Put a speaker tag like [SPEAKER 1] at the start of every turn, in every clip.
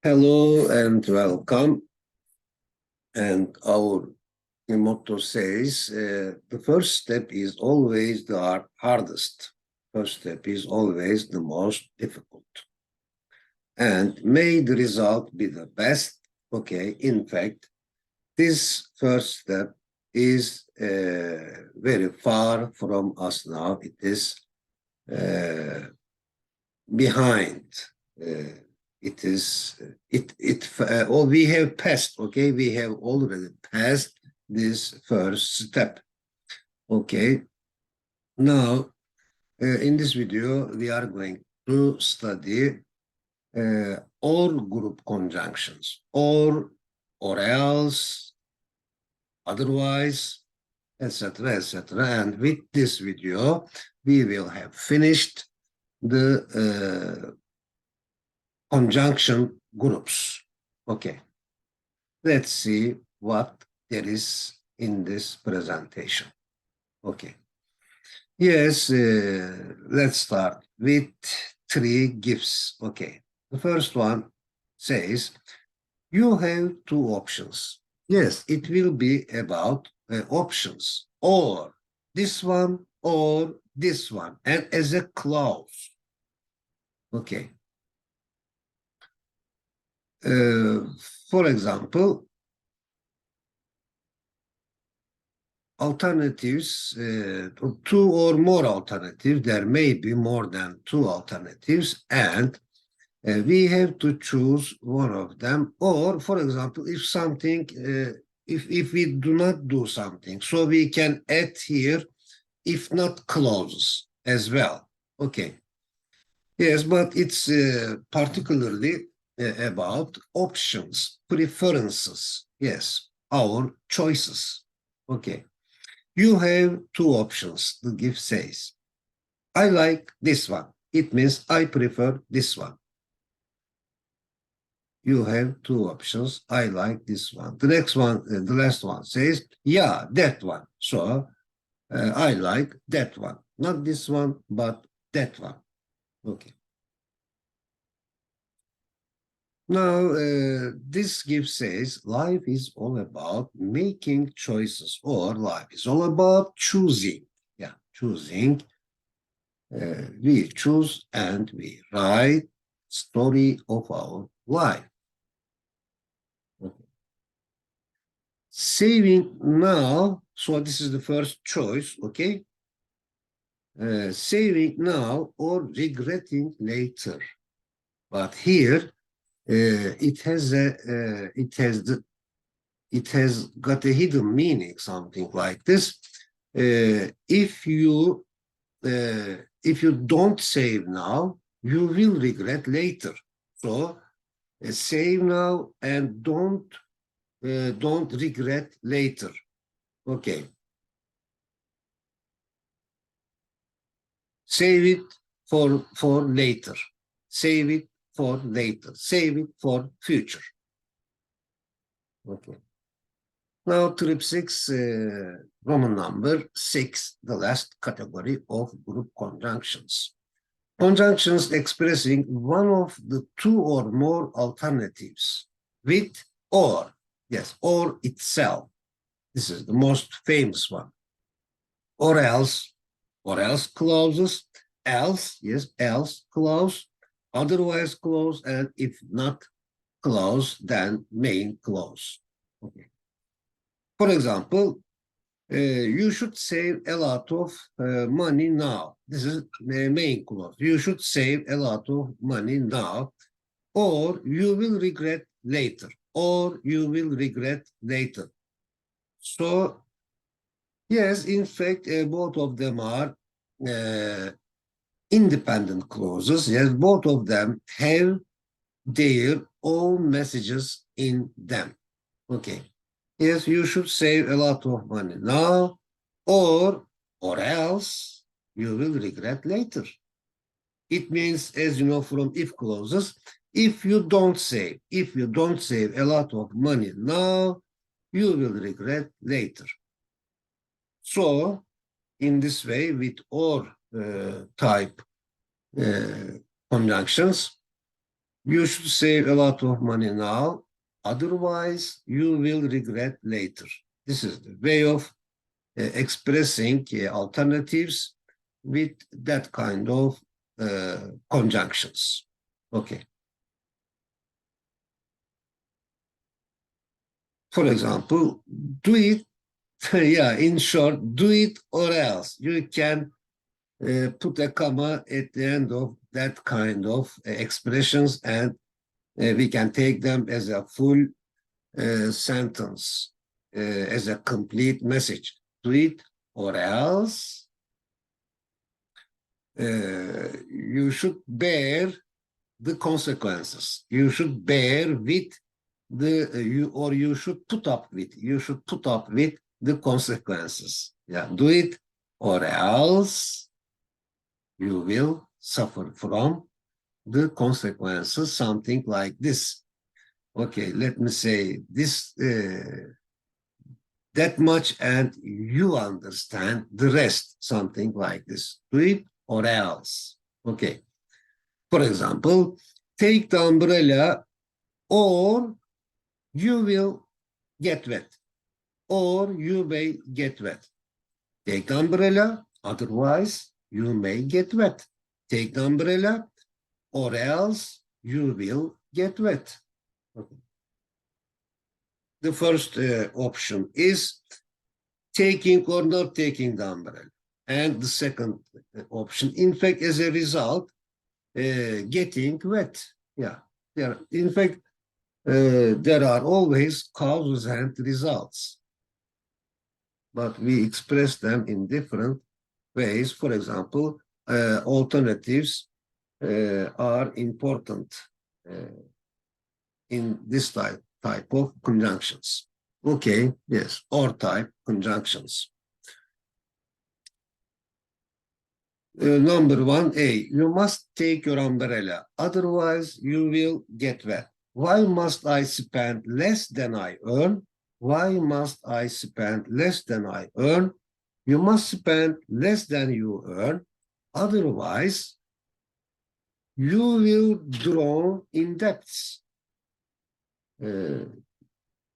[SPEAKER 1] Hello and welcome. And our motto says the first step is always the hardest. First step is always the most difficult. And may the result be the best. Okay, in fact, this first step is very far from us now. It is behind. It is or we have passed. Okay, we have already passed this first step. Okay, now in this video we are going to study or group conjunctions, or else, otherwise, etc., etc. And with this video we will have finished the conjunction groups. Okay, let's see what there is in this presentation. Okay, yes, let's start with three gifts. Okay, the first one says you have two options. Yes, it will be about options, or this one or this one, and as a clause. Okay. For example, alternatives, two or more alternatives, there may be more than two alternatives, and we have to choose one of them. Or, for example, if something, if we do not do something, so we can add here, if not clauses as well. Okay. Yes, but it's particularly about options, preferences. Yes, our choices. Okay. You have two options, the gift says. I like this one. It means I prefer this one. You have two options. I like this one. The next one, the last one says, yeah, that one. So I like that one. Not this one, but that one. Okay. Now, this gift says life is all about making choices, or life is all about choosing. Yeah, choosing. We choose and we write story of our life. Okay. Saving now, so this is the first choice, okay? Saving now or regretting later. But here, it has got a hidden meaning, something like this. If you don't save now, you will regret later. So save now and don't regret later. Okay. Save it for later. Save it for later. Save it for future. Okay. Now, trip 6, Roman number 6, the last category of group conjunctions. Conjunctions expressing one of the two or more alternatives with or. Yes, or itself. This is the most famous one. Or else clauses, else, yes, else clause, otherwise clause, and if not clause, then main clause. Okay. For example, you should save a lot of money now. This is the main clause. You should save a lot of money now, or you will regret later, or you will regret later. So, yes, in fact, both of them are independent clauses. Yes, both of them have their own messages in them. Okay. Yes, you should save a lot of money now, or else you will regret later. It means, as you know from if clauses, if you don't save a lot of money now, you will regret later. So, in this way, with or type conjunctions, You should save a lot of money now, otherwise you will regret later. This is the way of expressing alternatives with that kind of conjunctions. Okay. For example, do it, yeah, in short, do it or else. You can put a comma at the end of that kind of expressions, and we can take them as a full sentence, as a complete message. Do it or else you should bear the consequences. You should bear with you should put up with. You should put up with the consequences. Yeah, do it or else you will suffer from the consequences. Something like this. Okay, let me say this. That much, and you understand the rest. Something like this. Do it or else. Okay. For example, take the umbrella or you will get wet, or you may get wet. Take the umbrella, otherwise you may get wet. Take the umbrella, or else you will get wet. Okay. The first option is taking or not taking the umbrella. And the second option, in fact, as a result, getting wet. Yeah, in fact, there are always causes and results, but we express them in different ways. For example, alternatives are important in this type of conjunctions. Okay, yes, or type conjunctions. Number 1A, you must take your umbrella, otherwise you will get wet. Why must I spend less than I earn? Why must I spend less than I earn? You must spend less than you earn, otherwise you will drown in debts.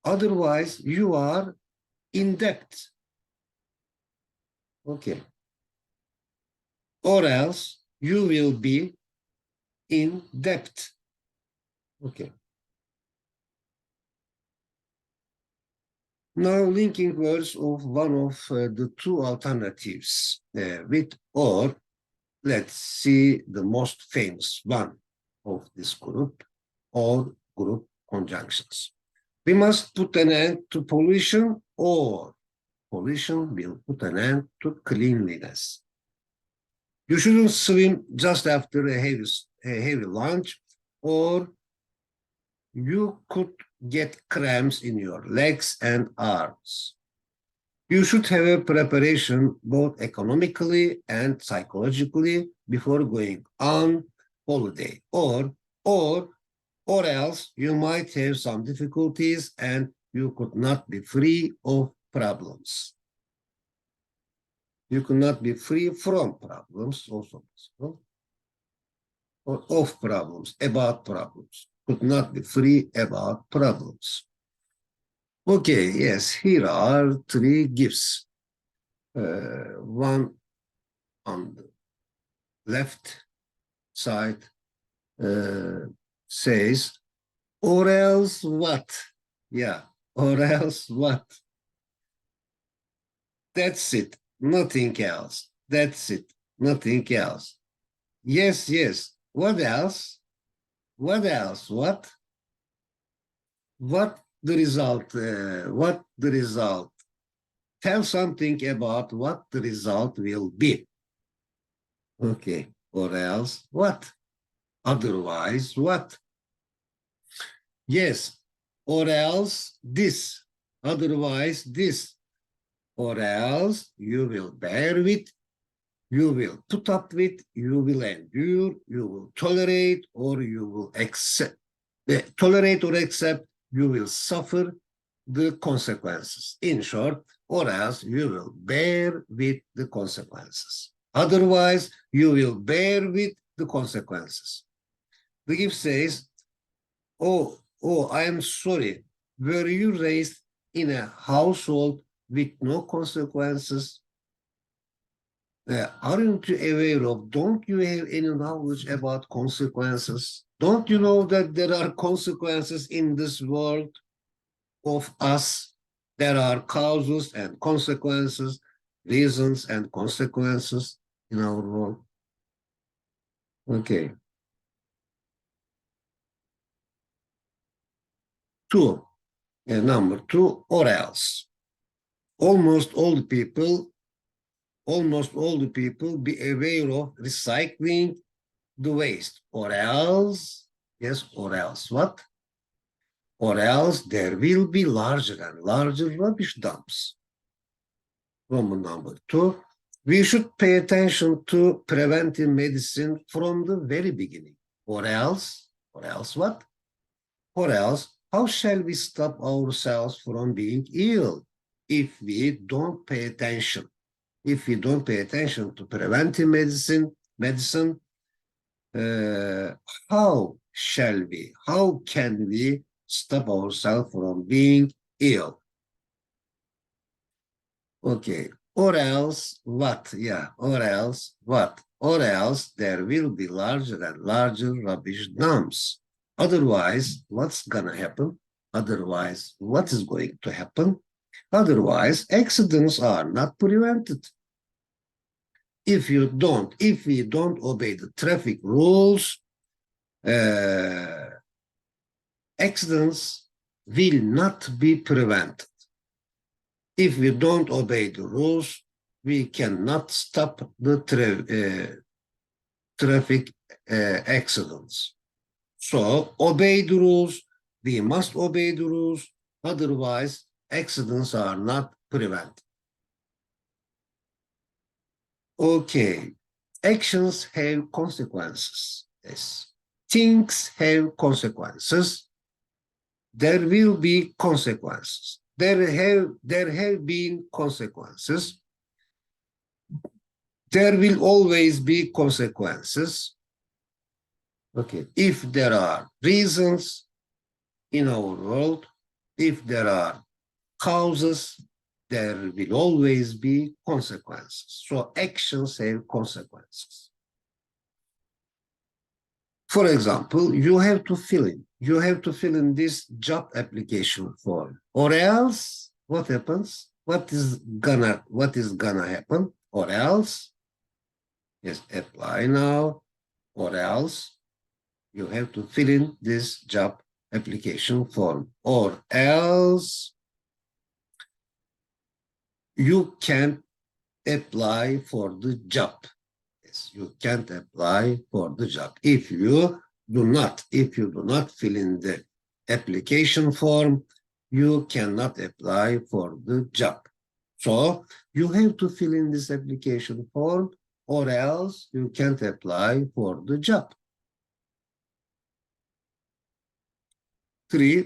[SPEAKER 1] Otherwise you are in debt. Okay. Or else you will be in debt. Okay. Now linking words of one of the two alternatives with or. Let's see the most famous one of this group, or group conjunctions. We must put an end to pollution, or pollution will put an end to cleanliness. You shouldn't swim just after a heavy lunch, or you could get cramps in your legs and arms. You should have a preparation both economically and psychologically before going on holiday, or else you might have some difficulties and you could not be free of problems. You could not be free from problems, also possible, or of problems, about problems. Could not be free about problems. Okay, yes, here are three gifts. One on the left side says, or else what? Yeah, or else what? That's it, nothing else. That's it, nothing else. Yes, yes. What else? What else? What? What the result? What the result? Tell something about what the result will be. Okay, or else what? Otherwise what? Yes, or else this. Otherwise this. Or else you will bear with, you will put up with, you will endure, you will tolerate, or you will accept. Tolerate or accept, you will suffer the consequences. In short, or else you will bear with the consequences. Otherwise, you will bear with the consequences. The gift says, Oh, I am sorry. Were you raised in a household with no consequences? Aren't you aware of, don't you have any knowledge about consequences? Don't you know that there are consequences in this world of us? There are causes and consequences, reasons and consequences in our world. Okay. Two, number two, or else. Almost all the people, almost all the people be aware of recycling the waste, or else, yes, or else what? Or else there will be larger and larger rubbish dumps. Roman number two, we should pay attention to preventive medicine from the very beginning. Or else what? Or else, how shall we stop ourselves from being ill if we don't pay attention? If we don't pay attention to preventive medicine, uh, how can we stop ourselves from being ill? Okay, or else what? Yeah, or else what? Or else there will be larger and larger rubbish dumps. Otherwise, what's gonna happen? Otherwise, what is going to happen? Otherwise, accidents are not prevented. If we don't obey the traffic rules, accidents will not be prevented. If we don't obey the rules, we cannot stop the traffic accidents. So obey the rules. We must obey the rules. Otherwise, accidents are not prevented. Okay. Actions have consequences. Yes. Things have consequences. There will be consequences. There have been consequences. There will always be consequences. Okay, if there are reasons in our world, if there are causes, there will always be consequences. So actions have consequences. For example, you have to fill in this job application form, or else what happens? What is gonna happen? Or else, yes, apply now, or else you have to fill in this job application form, or else you can't apply for the job. Yes, you can't apply for the job if you do not fill in the application form. You cannot apply for the job. So you have to fill in this application form, or else you can't apply for the job. 3,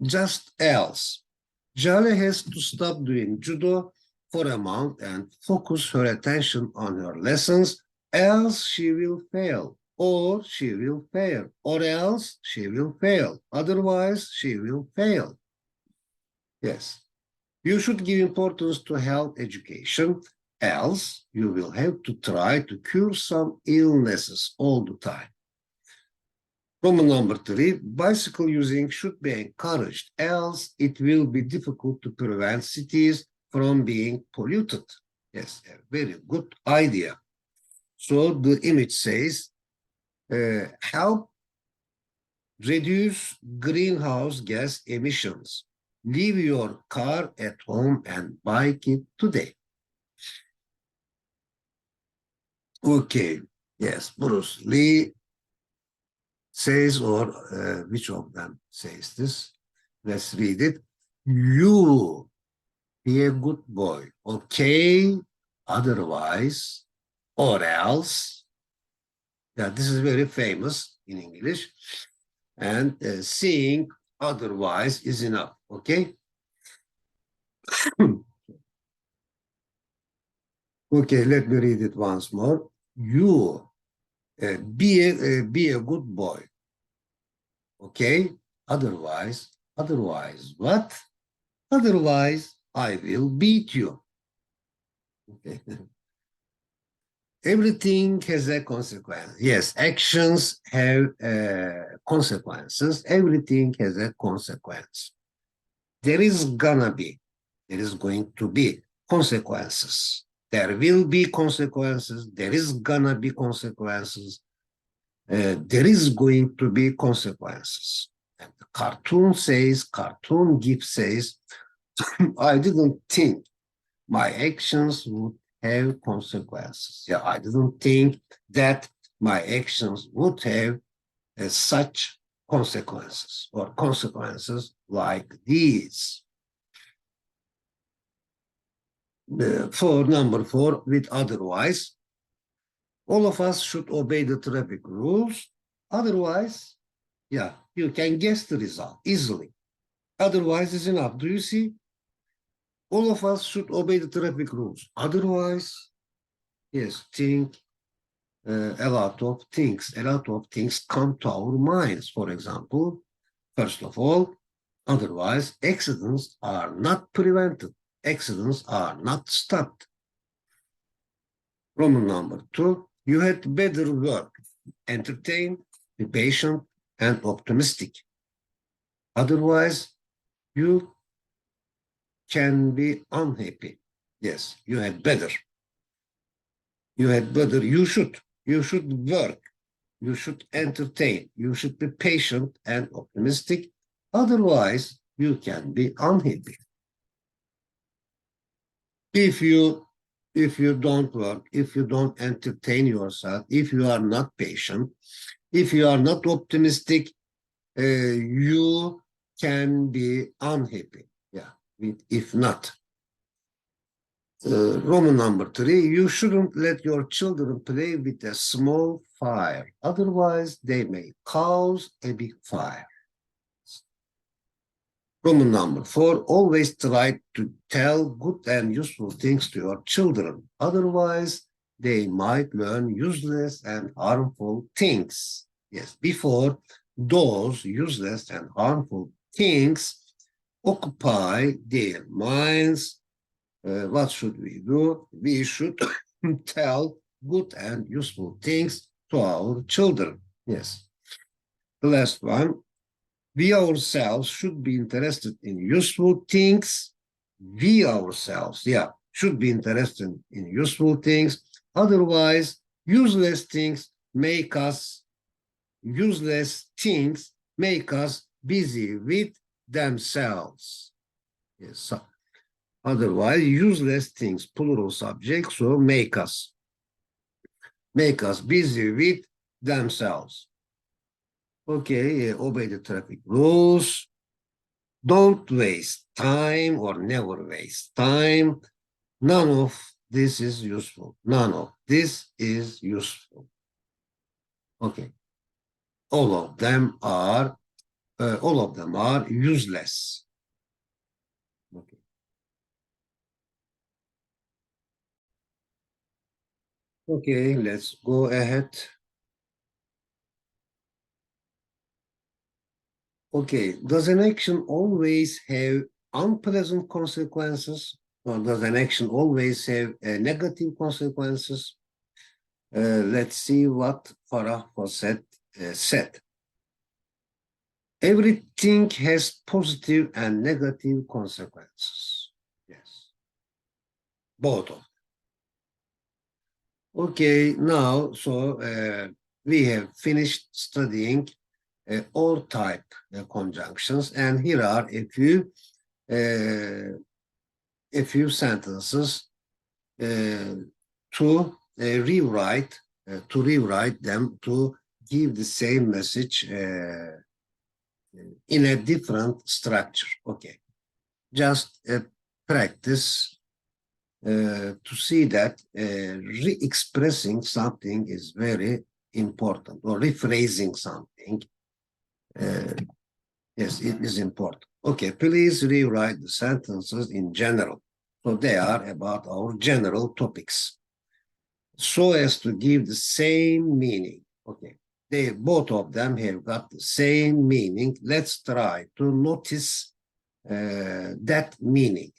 [SPEAKER 1] just else. Jale has to stop doing judo for a month and focus her attention on her lessons, else she will fail, or she will fail, or else she will fail. Otherwise, she will fail. Yes. You should give importance to health education, else you will have to try to cure some illnesses all the time. Roman number 3, bicycle using should be encouraged, else it will be difficult to prevent cities from being polluted. Yes, a very good idea. So the image says, help reduce greenhouse gas emissions. Leave your car at home and bike it today. Okay, yes, Bruce Lee says, or which of them says this? Let's read it. You be a good boy, okay? Otherwise, or else. Yeah, this is very famous in English. And saying otherwise is enough, okay? Okay, let me read it once more. You be a good boy, okay? Otherwise what? Otherwise, I will beat you. Okay. Everything has a consequence. Yes, actions have consequences. Everything has a consequence. There is going to be consequences. There will be consequences. There is gonna be consequences. There is going to be consequences. And the cartoon gift says, I didn't think my actions would have consequences. Yeah, I didn't think that my actions would have such consequences or consequences like these. For number 4, with otherwise, all of us should obey the traffic rules. Otherwise, yeah, you can guess the result easily. Otherwise is enough. Do you see? All of us should obey the traffic rules. Otherwise, yes, think a lot of things come to our minds. For example, first of all, otherwise, accidents are not prevented. Accidents are not stopped. Roman number 2, you had better work, entertain, be patient, and optimistic. Otherwise, you can be unhappy. Yes, you had better. You should work, you should entertain, you should be patient and optimistic. Otherwise, you can be unhappy. If you don't work, if you don't entertain yourself, if you are not patient, if you are not optimistic, you can be unhappy. Yeah, if not. Roman number 3, you shouldn't let your children play with a small fire. Otherwise, they may cause a big fire. Roman number 4, always try to tell good and useful things to your children. Otherwise, they might learn useless and harmful things. Yes, before those useless and harmful things occupy their minds, what should we do? We should tell good and useful things to our children. Yes. The last one, we ourselves should be interested in useful things. We ourselves, yeah, should be interested in useful things. Otherwise, useless things make us busy with themselves. Yes. So, otherwise, useless things, plural subject, so make us busy with themselves. Okay, obey the traffic rules. Don't waste time or never waste time. None of this is useful. None of this is useful. Okay. All of them are useless. Okay. Okay, let's go ahead. Okay, does an action always have unpleasant consequences, or does an action always have negative consequences? Let's see what Farah Fawcett said. Everything has positive and negative consequences. Yes, both of them. Okay, now, so we have finished studying all type conjunctions, and here are a few sentences to rewrite them to give the same message in a different structure. Okay, just practice to see that re-expressing something is very important, or rephrasing something. Yes, it is important. Okay, please rewrite the sentences in general. So they are about our general topics, so as to give the same meaning. Okay. They both of them have got the same meaning. Let's try to notice that meaning,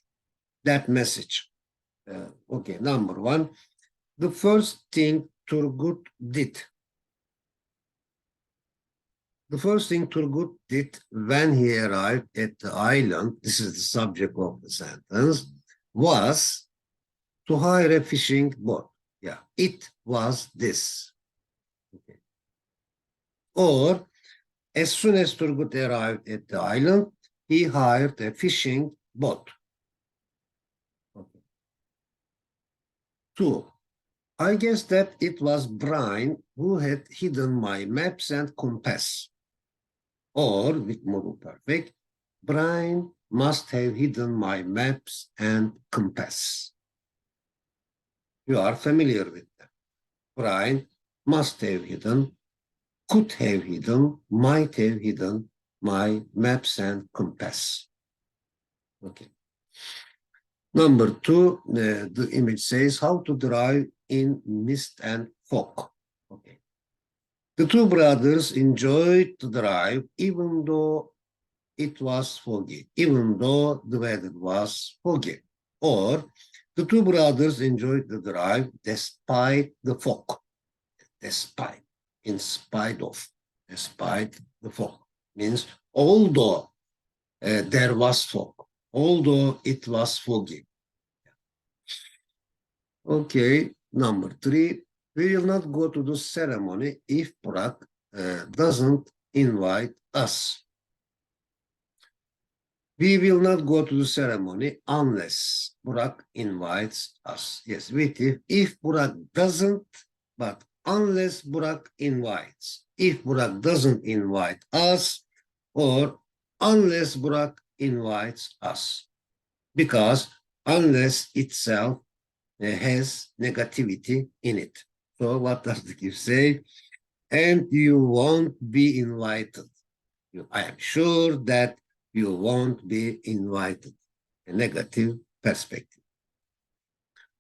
[SPEAKER 1] that message. Okay, number one, the first thing Turgut did. The first thing Turgut did when he arrived at the island, this is the subject of the sentence, was to hire a fishing boat. Yeah, it was this. Okay. Or, as soon as Turgut arrived at the island, he hired a fishing boat. Okay. Two, I guess that it was Brian who had hidden my maps and compass. Or, with more perfect, Brian must have hidden my maps and compass. You are familiar with them. Brian must have hidden, could have hidden, might have hidden my maps and compass. Okay. Number two, the image says how to drive in mist and fog. Okay. The two brothers enjoyed to drive even though it was foggy, even though the weather was foggy. Or the two brothers enjoyed the drive despite the fog. Despite, in spite of, despite the fog. Means although there was fog, although it was foggy. Okay, number three, we will not go to the ceremony if Burak doesn't invite us. We will not go to the ceremony unless Burak invites us. Yes, if Burak doesn't, but unless Burak invites. If Burak doesn't invite us, or unless Burak invites us. Because unless itself has negativity in it. So what does the gift say? And you won't be invited. I am sure that you won't be invited. A negative perspective.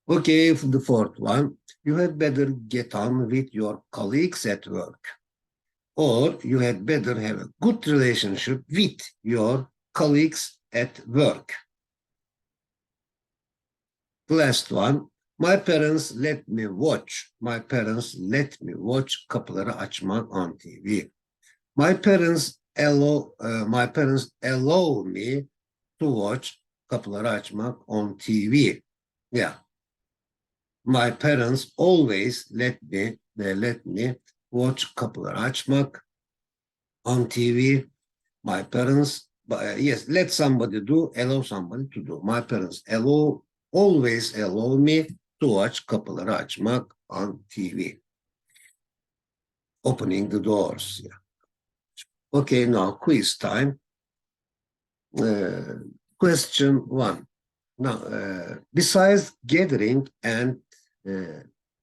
[SPEAKER 1] Okay, for the fourth one, you had better get on with your colleagues at work. Or you had better have a good relationship with your colleagues at work. The last one, my parents let me watch Kapıları Açmak on TV. My parents allow me to watch Kapıları Açmak on TV. Yeah. My parents always let me watch Kapıları Açmak on TV. My parents, yes, let somebody do, allow somebody to do. My parents always allow me to watch Kapıları Açmak on TV. Opening the doors. Yeah. Okay, now quiz time. Question one. Now, besides gathering and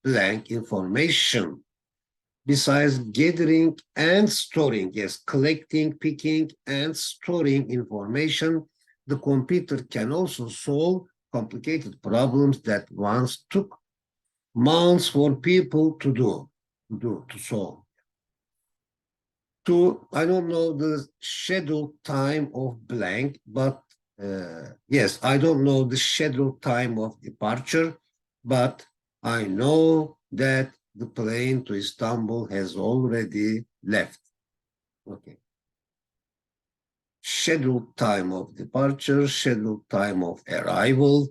[SPEAKER 1] blank information, besides gathering and storing, yes, collecting, picking, and storing information, the computer can also solve complicated problems that once took months for people to solve. Two, I don't know the scheduled time of blank, but yes, I don't know the scheduled time of departure, but I know that the plane to Istanbul has already left. Okay. Scheduled time of departure, scheduled time of arrival.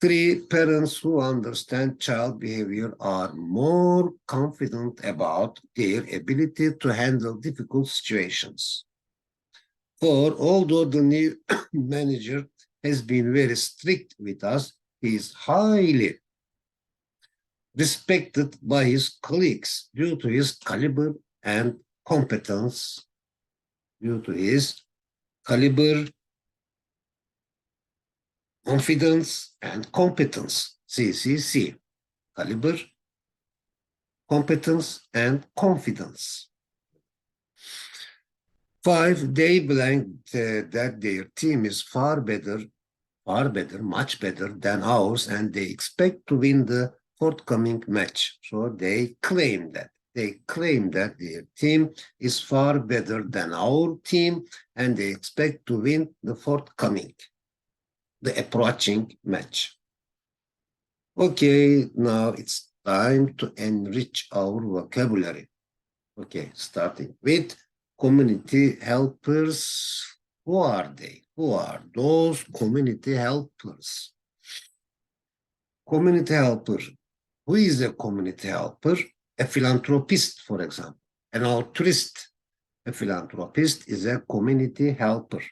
[SPEAKER 1] Three, parents who understand child behavior are more confident about their ability to handle difficult situations. Four, although the new manager has been very strict with us, he is highly respected by his colleagues due to his caliber and competence. Due to his caliber, confidence, and competence. CCC. Caliber, competence, and confidence. Five, they blanked that their team is far better, much better than ours, and they expect to win the forthcoming match. So they claim that. They claim that their team is far better than our team, and they expect to win the approaching match. Okay, now it's time to enrich our vocabulary. Okay, starting with community helpers. Who are they? Who are those community helpers? Community helper. Who is a community helper? A philanthropist, for example. An altruist. A philanthropist is a community helper.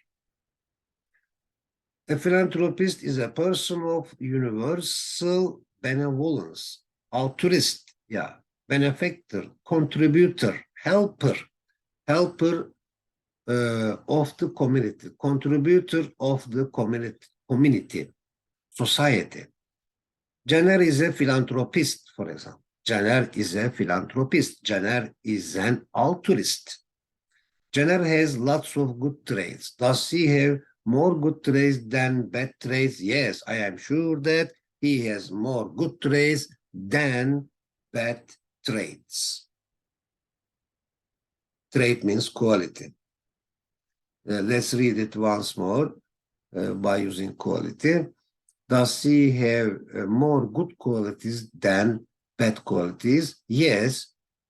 [SPEAKER 1] A philanthropist is a person of universal benevolence. Altruist, yeah. Benefactor, contributor, helper. Helper of the community. Contributor of the community. Society. Caner is a philanthropist, for example. Caner is a philanthropist. Caner is an altruist. Caner has lots of good traits. Does he have more good traits than bad traits? Yes, I am sure that he has more good traits than bad traits. Trait means quality. Let's read it once more by using quality. Does he have more good qualities than bad qualities? Yes,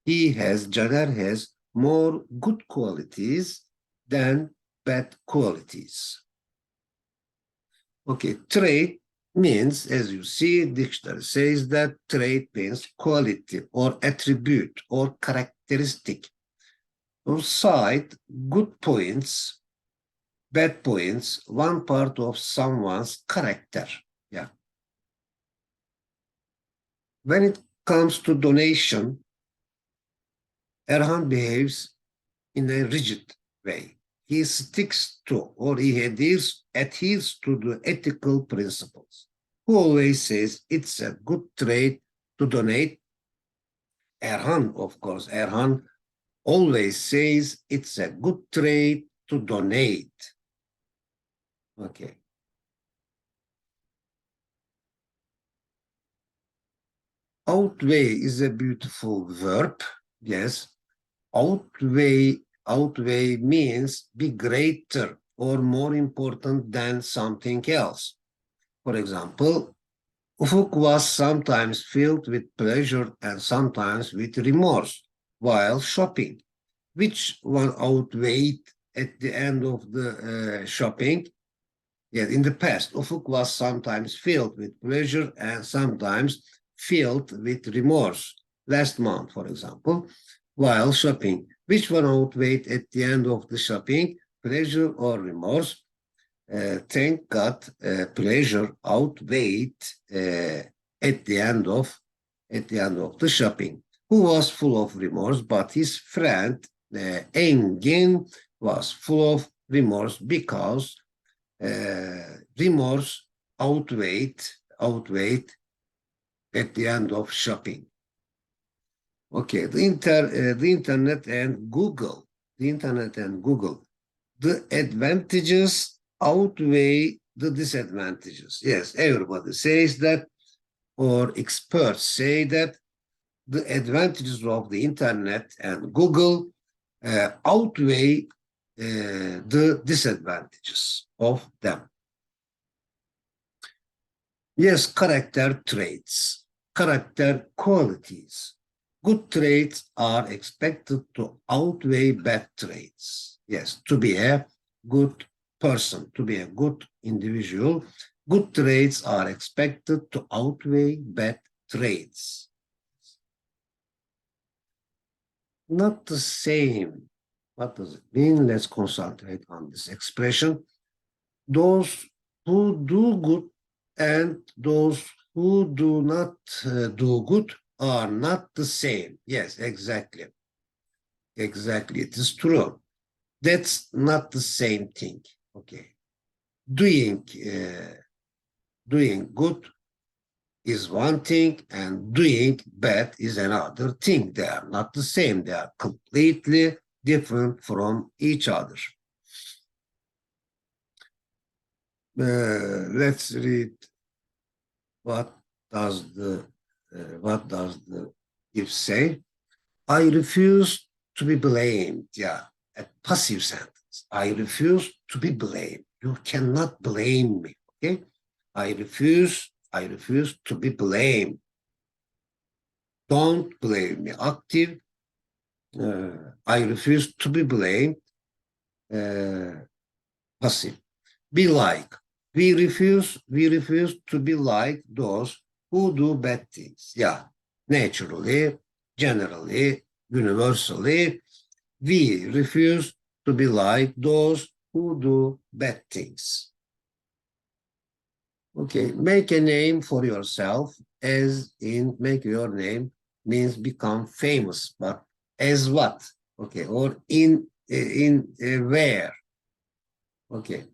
[SPEAKER 1] Caner has more good qualities than bad qualities. Okay, trait means, as you see, dictionary says that trait means quality or attribute or characteristic. Or side, good points, bad points, one part of someone's character. Yeah. When it comes to donation, Erhan behaves in a rigid way. He sticks to or he adheres to the ethical principles. Who always says it's a good trait to donate? Erhan, of course. Erhan always says it's a good trait to donate. Okay. Outweigh is a beautiful verb. Yes. Outweigh means be greater or more important than something else. For example, Ufuk was sometimes filled with pleasure and sometimes with remorse while shopping. Which one outweighed at the end of the shopping? Yes, in the past, Ufuk was sometimes filled with pleasure and sometimes filled with remorse. Last month, for example, while shopping, which one outweighed at the end of the shopping, pleasure or remorse? Thank God, pleasure outweighed at the end of the shopping. Who was full of remorse, but his friend Engin was full of remorse because remorse outweighed at the end of shopping. Okay, the internet and Google. The advantages outweigh the disadvantages. Yes, everybody says that, or experts say that the advantages of the internet and Google outweigh the disadvantages of them. Yes, character traits, character qualities. Good traits are expected to outweigh bad traits. Yes, to be a good person, to be a good individual, good traits are expected to outweigh bad traits. Not the same. What does it mean? Let's concentrate on this expression. Those who do good and those who do not do good are not the same. Yes, exactly. Exactly, it is true. That's not the same thing. Okay. Doing good is one thing and doing bad is another thing. They are not the same. They are completely different from each other. Let's read what does the if say. I refuse to be blamed. Yeah, a passive sentence. I refuse to be blamed. You cannot blame me. Okay. I refuse to be blamed. Don't blame me. Active. I refuse to be blamed. Passive. Be like. We refuse to be like those who do bad things. Yeah, naturally, generally, universally, we refuse to be like those who do bad things. Okay, make a name for yourself, as in make your name means become famous, but as what? Okay, or in where? Okay,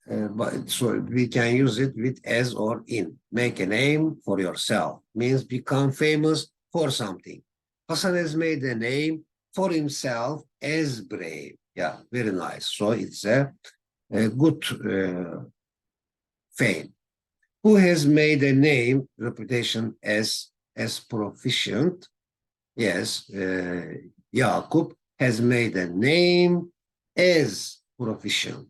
[SPEAKER 1] but so we can use it with as or in. Make a name for yourself means become famous for something. Hasan has made a name for himself as brave. Yeah, very nice. So it's a good fame. Who has made a name, reputation as proficient? Yes, Jakub has made a name as proficient.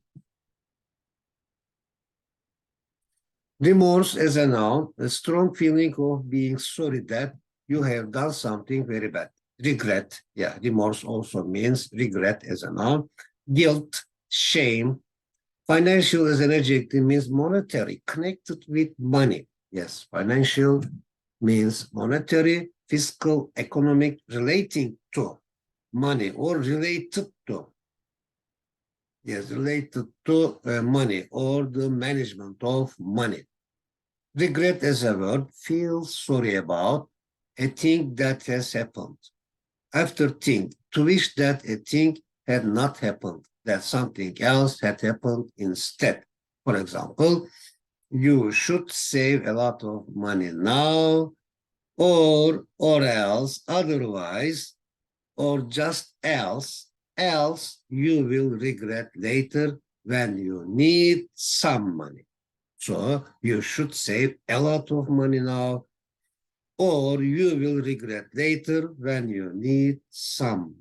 [SPEAKER 1] Remorse as a noun, a strong feeling of being sorry that you have done something very bad. Regret, yeah, remorse also means regret as a noun. Guilt, shame. Financial as an adjective means monetary, connected with money. Yes, financial means monetary, fiscal, economic, relating to money or related to. Yes, related to money or the management of money. Regret as a word, feel sorry about a thing that has happened. After think, to wish that a thing had not happened, that something else had happened instead. For example, you should save a lot of money now, or else, otherwise, or just else you will regret later when you need some money. So you should save a lot of money now, or you will regret later when you need some.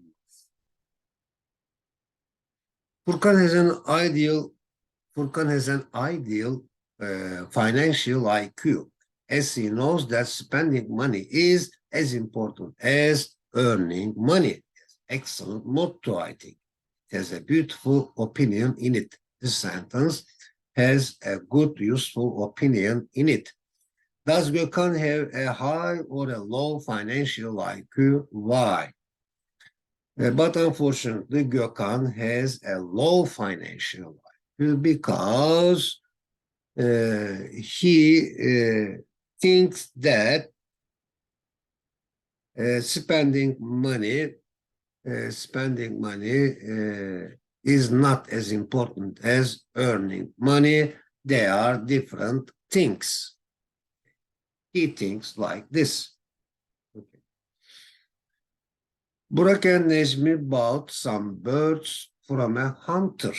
[SPEAKER 1] Furkan has an ideal. Furkan has an ideal financial IQ, as he knows that spending money is as important as earning money. Excellent motto, I think. It has a beautiful opinion in it. This sentence has a good, useful opinion in it. Does Gökhan have a high or a low financial IQ? Why? But unfortunately, Gökhan has a low financial IQ because he thinks that spending money is not as important as earning money. They are different things. He thinks like this. Okay. Burak and Necmi bought some birds from a hunter.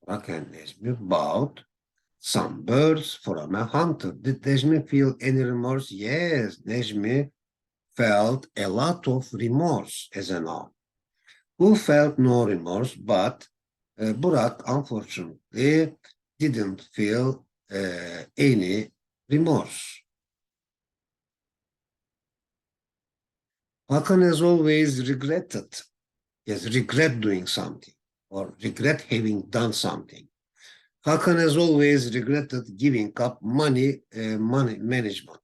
[SPEAKER 1] Burak and Necmi bought some birds from a hunter. Did Necmi feel any remorse? Yes, Necmi felt a lot of remorse as a noun. Who felt no remorse, but Burak unfortunately didn't feel any remorse. Hakan has always regretted, yes, regret doing something or regret having done something. Hakan has always regretted giving up money management.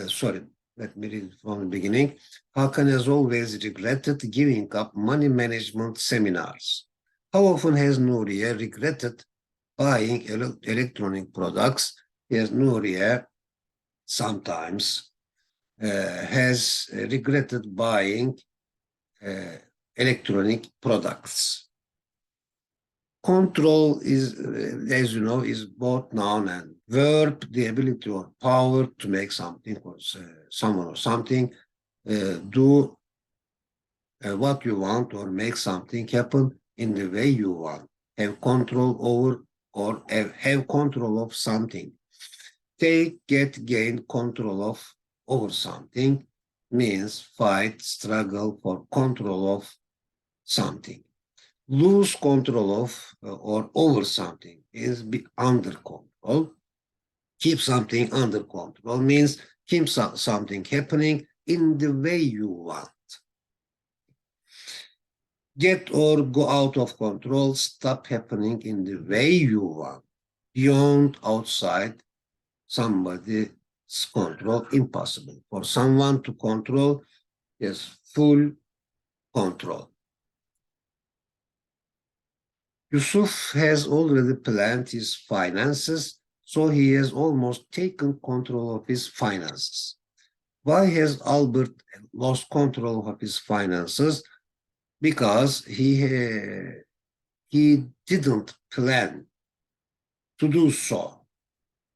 [SPEAKER 1] Sorry, let me read from the beginning. Hakan has always regretted giving up money management seminars. How often has Nuriye regretted buying electronic products? Yes, Nuriye sometimes has regretted buying electronic products. Control is, as you know, is both noun and verb, the ability or power to make something or someone or something do what you want or make something happen in the way you want. Have control over or have control of something. Take, get, gain control of over something. means fight, struggle for control of something. Lose control of or over something is be under control. Keep something under control means keep something happening in the way you want. Get or go out of control, stop happening in the way you want. Beyond, outside somebody's control, impossible. For someone to control is full control. Yusuf has already planned his finances, so he has almost taken control of his finances. Why has Albert lost control of his finances? Because he didn't plan to do so.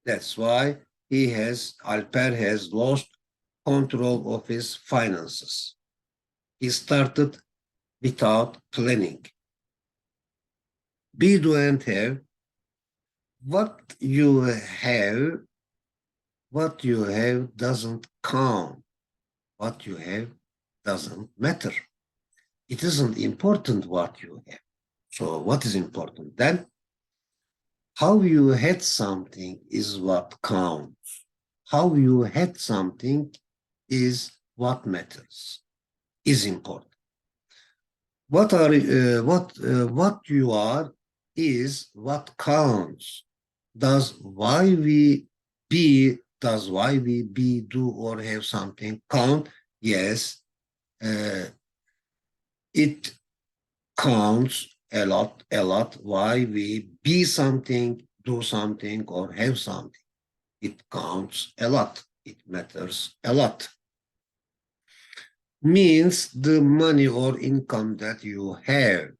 [SPEAKER 1] That's why Alper has lost control of his finances. He started without planning. Be, do, and have. What you have doesn't count. What you have doesn't matter. It isn't important what you have. So what is important then? How you had something is what counts. How you had something is what matters, is important. What you are is what counts. Does why we be, do, or have something count? Yes, it counts a lot. Why we be something, do something, or have something. It counts a lot. It matters a lot. Means the money or income that you have.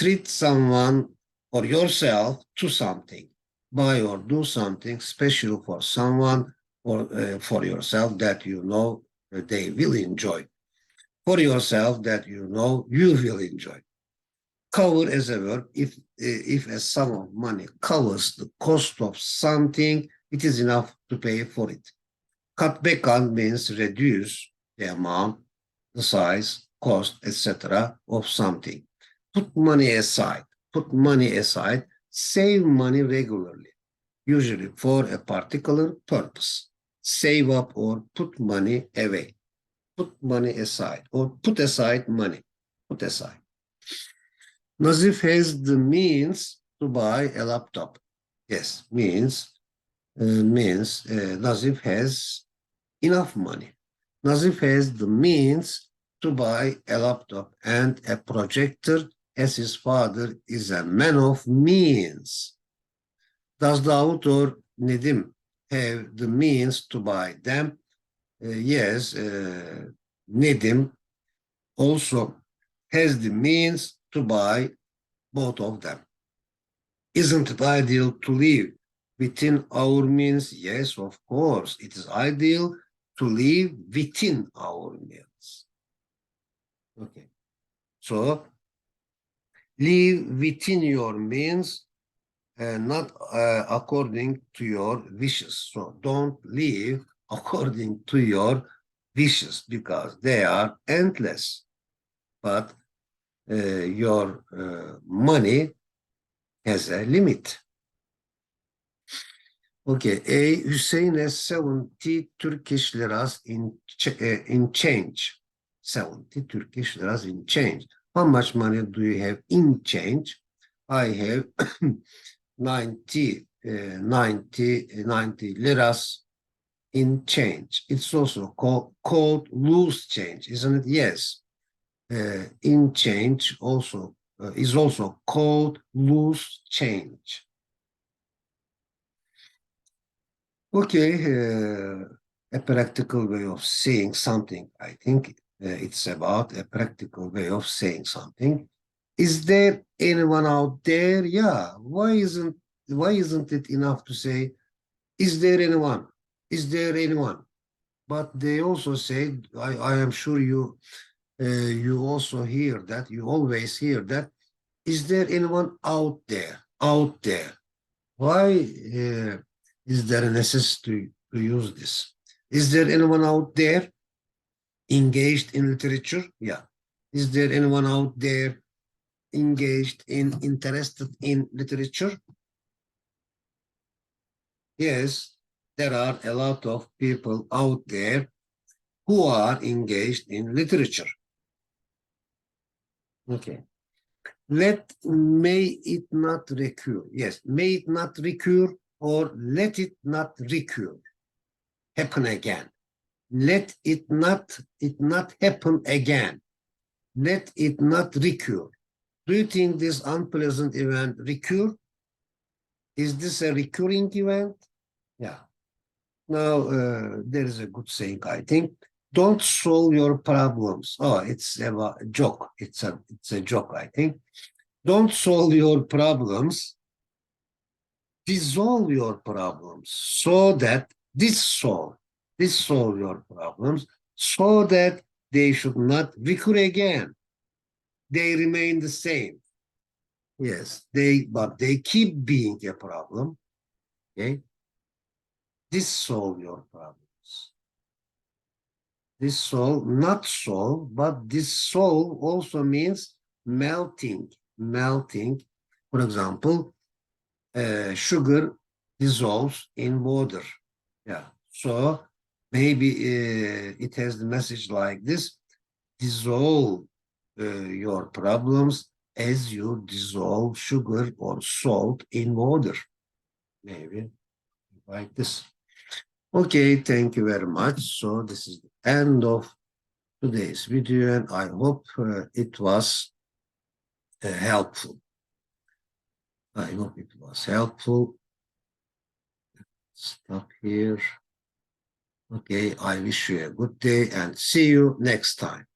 [SPEAKER 1] Treat someone or yourself to something. Buy or do something special for someone or for yourself that you know they will enjoy. For yourself that you know you will enjoy. Cover as a verb, if a sum of money covers the cost of something, it is enough to pay for it. Cut back on means reduce the amount, the size, cost, etc. of something. Put money aside. Save money regularly, usually for a particular purpose. Save up or put money away. Put money aside or put aside money. Put aside. Nazif has the means to buy a laptop. Yes, means Nazif has enough money. Nazif has the means to buy a laptop and a projector, as his father is a man of means. Does Davut or Nedim have the means to buy them? Yes, Nedim also has the means to buy both of them. Isn't it ideal to live within our means? Yes, of course. It is ideal to live within our means. Okay. So, live within your means and not according to your wishes. So, don't live according to your wishes because they are endless. But your money has a limit. Okay, Hussein has 70 Turkish liras in change. 70 Turkish liras in change. How much money do you have in change? I have 90 liras in change. It's also called loose change, isn't it? Yes. In change also is also called loose change. Okay, a practical way of saying something. I think it's about a practical way of saying something. Is there anyone out there? Yeah. Why isn't it enough to say, is there anyone? Is there anyone? But they also say, I am sure you also hear that, you always hear that, is there anyone out there? Out there. Why is there a necessity to use this? Is there anyone out there? Engaged in literature? Yeah. Is there anyone out there engaged in, interested in literature? Yes, there are a lot of people out there who are engaged in literature. Okay. May it not recur. Yes, may it not recur or let it not recur. Happen again. Let it not happen again. Let it not recur. Do you think this unpleasant event recur? Is this a recurring event? Yeah. Now, there is a good saying, I think. Don't solve your problems. Oh, it's a joke. It's a joke, I think. Don't solve your problems. Dissolve your problems so that dissolve your problems so that they should not recur again. They remain the same. Yes, but they keep being a problem. Okay. Dissolve your problems. Dissolve, not solve, but dissolve also means melting. Melting. For example, sugar dissolves in water. Yeah. So maybe it has the message like this: dissolve your problems as you dissolve sugar or salt in water. Maybe like this. Okay, thank you very much. So this is the end of today's video, and I hope it was helpful. I hope it was helpful. Stop here. Okay, I wish you a good day and see you next time.